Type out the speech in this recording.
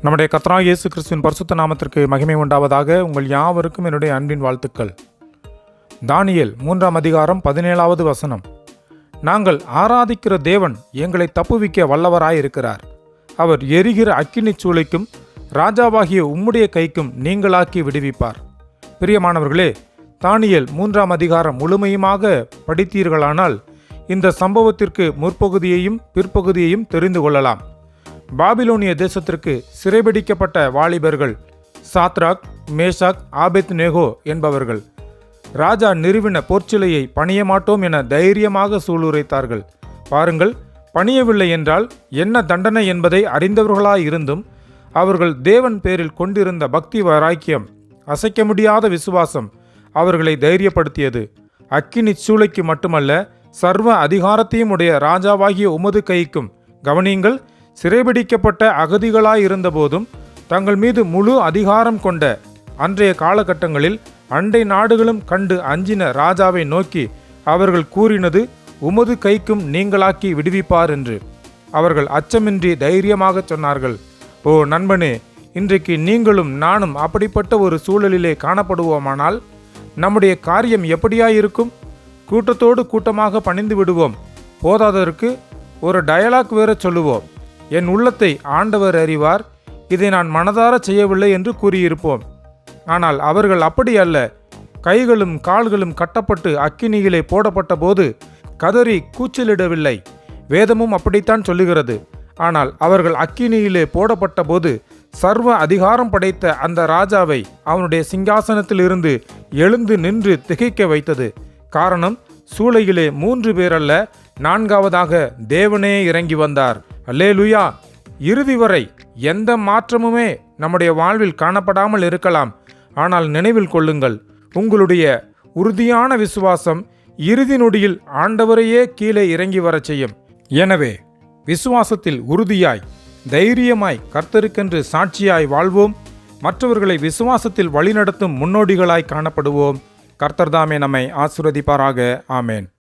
நம்முடைய கர்த்தராகிய இயேசு கிறிஸ்துவின் பரிசுத்த நாமத்திற்கு மகிமை உண்டாவதாக. உங்கள் யாவருக்கும் என்னுடைய அன்பின் வாழ்த்துக்கள். தானியேல் 3ஆம் அதிகாரம் 17வது வசனம். நாங்கள் ஆராதிக்கிற தேவன் எங்களை தப்புவிக்க வல்லவராயிருக்கிறார். அவர் எரிகிற அக்கினிச் சூளைக்கும் ராஜாவாகிய உம்முடைய கைக்கும் நீங்களாக்கி விடுவிப்பார். பிரியமானவர்களே, தானியேல் 3ஆம் அதிகாரம் முழுமையுமாக படித்தீர்களானால் இந்த சம்பவத்திற்கு முற்பகுதியையும் பிற்பகுதியையும் தெரிந்து கொள்ளலாம். பாபிலோனிய தேசத்திற்கு சிறைபிடிக்கப்பட்ட வாலிபர்கள் சாத்ராக், மேஷாக், ஆபேத்நேகோ என்பவர்கள் ராஜா நிறுவின பொற்சிலையை பணிய மாட்டோம் என தைரியமாக சூளுரைத்தார்கள். பாருங்கள், பணியவில்லை என்றால் என்ன தண்டனை என்பதை அறிந்தவர்களாயிருந்தும் அவர்கள் தேவன் பேரில் கொண்டிருந்த பக்தி வைராக்கியம், அசைக்க முடியாத விசுவாசம் அவர்களை தைரியப்படுத்தியது. அக்கினி சூளைக்கு மட்டுமல்ல, சர்வ அதிகாரத்தையும் உடைய ராஜாவாகிய உமது கைக்கும், கவனியுங்கள், சிறைபிடிக்கப்பட்ட அகதிகளாயிருந்த போதும் தங்கள் மீது முழு அதிகாரம் கொண்ட அன்றைய காலகட்டங்களில் அண்டை நாடுகளும் கண்டு அஞ்சின ராஜாவை நோக்கி அவர்கள் கூறினது, உமது கைக்கும் நீங்களாக்கி விடுவிப்பார் என்று. அவர்கள் அச்சமின்றி தைரியமாக சொன்னார்கள். ஓ நண்பனே, இன்றைக்கு நீங்களும் நானும் அப்படிப்பட்ட ஒரு சூழலிலே காணப்படுவோமானால் நம்முடைய காரியம் எப்படியாயிருக்கும்? கூட்டத்தோடு கூட்டமாக பணிந்து விடுவோம். போதாததற்கு ஒரு டயலாக் வேற சொல்லுவோம். என் உள்ளத்தை ஆண்டவர் அறிவார், இதை நான் மனதார செய்யவில்லை என்று கூறியிருப்போம். ஆனால் அவர்கள் அப்படி அல்ல. கைகளும் கால்களும் கட்டப்பட்டு அக்கினியிலே போடப்பட்ட போது கதறி கூச்சலிடவில்லை. வேதமும் அப்படித்தான் சொல்லுகிறது. ஆனால் அவர்கள் அக்கினியிலே போடப்பட்ட போது சர்வ அதிகாரம் படைத்த அந்த ராஜாவை அவனுடைய சிங்காசனத்தில் இருந்து எழுந்து நின்று திகைக்க வைத்தது. காரணம், சூளையிலே 3 பேரல்ல, 4வதாக தேவனே இறங்கி வந்தார். அல்லேலூயா! இறுதி வரை எந்த மாற்றமுமே நம்முடைய வாழ்வில் காணப்படாமல் இருக்கலாம். ஆனால் நினைவில் கொள்ளுங்கள், உங்களுடைய உறுதியான விசுவாசம் இறுதி நொடியில் ஆண்டவரையே கீழே இறங்கி வரச் செய்யும். எனவே விசுவாசத்தில் உறுதியாய், தைரியமாய், கர்த்தருக்கென்று சாட்சியாய் வாழ்வோம். மற்றவர்களை விசுவாசத்தில் வழிநடத்தும் முன்னோடிகளாய் காணப்படுவோம். கர்த்தர்தாமே நம்மை ஆசீர்வதிப்பாராக. ஆமேன்.